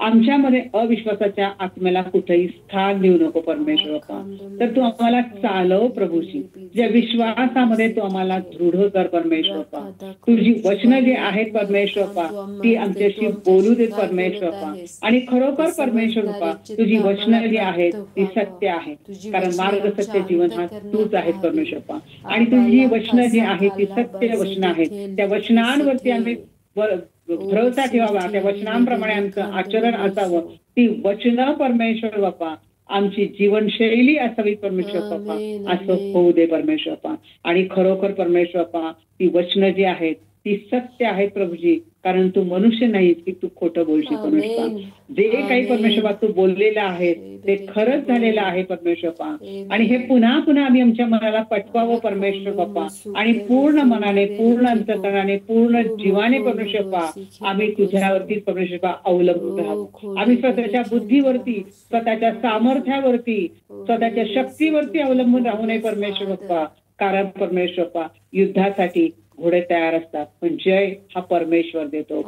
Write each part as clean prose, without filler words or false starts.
आमच्यामध्ये अविश्वासाच्या आत्म्याला कुठेही स्थान देऊ नको परमेश्वर बाप्पा. तर तू आम्हाला चालव प्रभूजी, ज्या विश्वासामध्ये तू आम्हाला दृढ कर परमेश्वर बाप्पा. तुझी वचनं जी आहेत परमेश्वर बाप्पा ती आमच्याशी बोलू देत परमेश्वर बाप्पा. आणि खरोखर परमेश्वर बाप्पा तुझी वचनं जी आहेत ती सत्य आहेत, कारण मार्ग सत्य जीवन हा तूच आहेत परमेश्वर बाप्पा. आणि तुझी वचनं जी आहेत ती सत्य वचनं आहेत, त्या वचनांवरती आम्ही भरोसा ठेवावा, त्या वचनांप्रमाणे आमचं आचरण असावं. ती वचनं परमेश्वर बाप्पा आमची जीवनशैली असावी परमेश्वर बाप्पा, असं होऊ दे परमेश्वर बाप्पा. आणि खरोखर परमेश्वर बाप्पा ती वचनं जी आहेत ती सत्य आहेत प्रभूजी, कारण तू मनुष्य नाहीस की तू खोटं बोलशील परमेश्वर. जे काही परमेश्वर तू बोललेलं आहे ते खरंच झालेलं आहे परमेश्वर बाप्पा. आणि हे पुन्हा पुन्हा आम्ही आमच्या मनाला पटवावं परमेश्वर बाप्पा. आणि पूर्ण मनाने, पूर्ण अंतकरणाने, पूर्ण जीवाने परमेश्वर बाप्पा आम्ही तुझ्यावरती परमेश्वर बाप्पा अवलंबून राहावं. आम्ही स्वतःच्या बुद्धीवरती, स्वतःच्या सामर्थ्यावरती, स्वतःच्या शक्तीवरती अवलंबून राहू नये परमेश्वर बाप्पा. कारण परमेश्वर बाप्पा युद्धासाठी घोडे तयार असतात पण जय हा परमेश्वर देतो.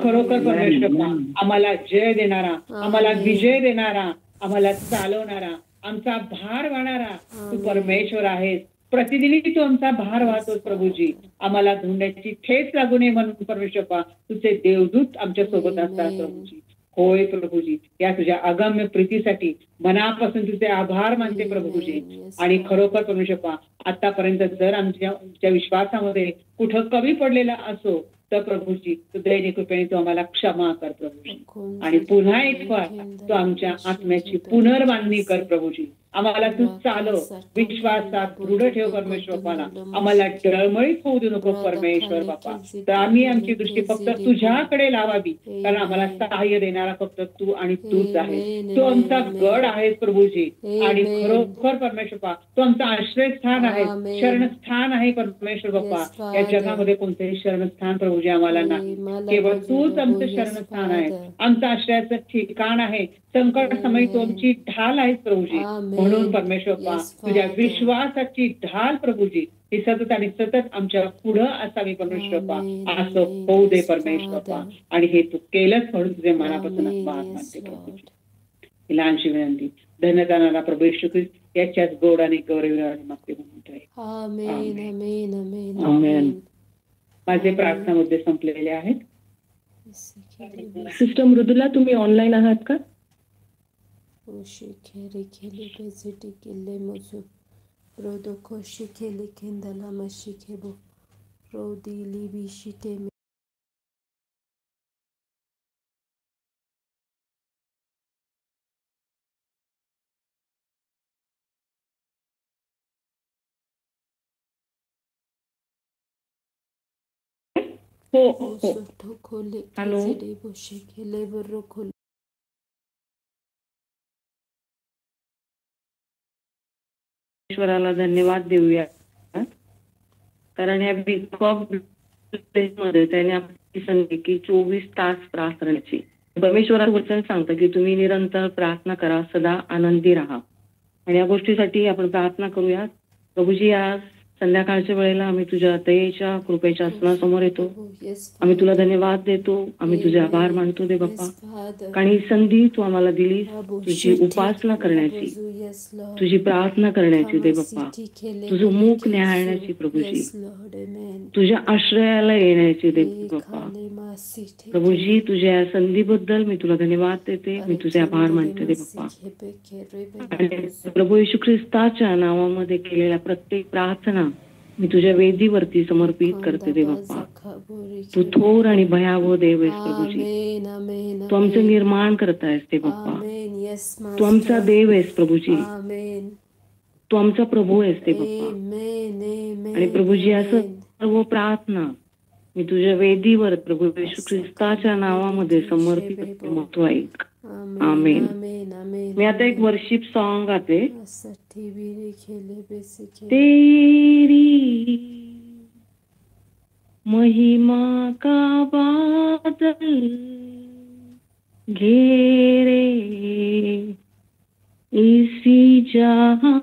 खरोखर परमेश्वर बाप्पा आम्हाला जय देणारा, आम्हाला विजय देणारा, आम्हाला चालवणारा, आमचा भार वाहणारा तू परमेश्वर आहेस. प्रतिदिनी तू आमचा भार वाहतोस प्रभूजी. आम्हाला धुंड्याची ठेच लागू नये म्हणून परमेश्वर बाप्पा तुझे देवदूत आमच्या सोबत असतात प्रभूजी. होय प्रभूजी, या तुझ्या अगम्य प्रीतीसाठी मनापासून तुझे आभार मानते प्रभूजी. आणि खरोखर परमेश्वर बाप्पा आतापर्यंत जर आमच्या विश्वासामध्ये कुठं कमी पडलेला असो तर प्रभूजी तू दयेने कृपेने तू आम्हाला क्षमा कर प्रभूजी. आणि पुन्हा एक वार तू आमच्या आत्म्याची पुनर्बांधणी कर प्रभूजी. आम्हाला तू चालव, विश्वासात दृढ ठेव परमेश्वर बाप्पाला. आम्हाला डळमळीत होऊ देऊ नको परमेश्वर बाप्पा. तर आम्ही आमची दृष्टी फक्त तुझ्याकडे लावावी, कारण आम्हाला सहाय्य देणारा फक्त तू आणि तूच आहे. तू आमचा गड आहेस प्रभूजी. आणि खरोखर परमेश्वर बाप्पा तू आमचा आश्रयस्थान आहे, शरणस्थान आहे परमेश्वर बाप्पा. या जगामध्ये कोणतेही शरणस्थान प्रभूजी आम्हाला नाही, केवळ तूच आमचं शरणस्थान आहे, आमचं आश्रयाचं ठिकाण आहे. संकट समय तू आमची ढाल आहेस प्रभूजी. म्हणून परमेश्वर बाप्पा तुझ्या विश्वासाची ढाल प्रभूजी ही सतत आणि सतत आमच्या पुढं असावी परमेश्वर बाप्पा. असं होऊ दे परमेश्वर बाप्पा. आणि हे तू केलंच म्हणून तुझे मनापासून आभार मानते प्रभूजी. ही लहानशी विनंती धन्य जाणारा प्रभू येशू ख्रिस्त याच्याच गोड आणि गौरवी मागते म्हणून माझे प्रार्थना मुद्दे संपलेले आहेत. सिस्टर मृदुला तुम्ही ऑनलाईन आहात का? खेले खेले बेसिटी केले मोजू रोदो खोशी खेले खेंदला मशी खेबो रोदिली बिशिते खोले खेले बोशे खेले बर्रो खोले. ईश्वराला धन्यवाद देऊया, कारण या बिग ऑफ मध्ये त्याने आपली संधी की 24 तास प्रार्थनेची. परमेश्वराचं वचन सांगतं की तुम्ही निरंतर प्रार्थना करा, सदा आनंदी राहा. आणि या गोष्टीसाठी आपण प्रार्थना करूया. प्रभूजी आज संध्याकाळच्या वेळेला आम्ही तुझ्या दयेच्या कृपेच्या आसनासमोर येतो. आम्ही तुला धन्यवाद देतो, आम्ही तुझे आभार मानतो दे बाप्पा. कारण ही संधी तू आम्हाला दिली तुझी उपासना करण्याची, तुझी प्रार्थना करण्याची दे बाप्पा, तुझं मुख न्याहाळण्याची प्रभूजी, तुझ्या आश्रयाला येण्याची दे बाप्पा. प्रभूजी तुझ्या या संधीबद्दल मी तुला धन्यवाद देते, मी तुझे आभार मानते दे बाप्पा. आणि प्रभू येशू ख्रिस्ताच्या नावामध्ये केलेल्या प्रत्येक प्रार्थना मी तुझ्या वेदीवरती समर्पित करते दे बाप्पा. तू थोर आणि भयावह देव आहेस प्रभूजी. तू आमचं निर्माण करतायस ते बाप्पा. तू आमचा देव आहेस प्रभूजी. तू आमचा प्रभू आहेस ते बाप्पा. आणि प्रभूजी असं सर्व प्रार्थना मी तुझ्या वेदीवर प्रभू येशू ख्रिस्ताच्या नावामध्ये समर्पित करते. मग तू ऐक. आमेन. मी आता एक वर्शिप सॉन्ग गाते. तेरी महिमा का बादल घेरे इसी जहां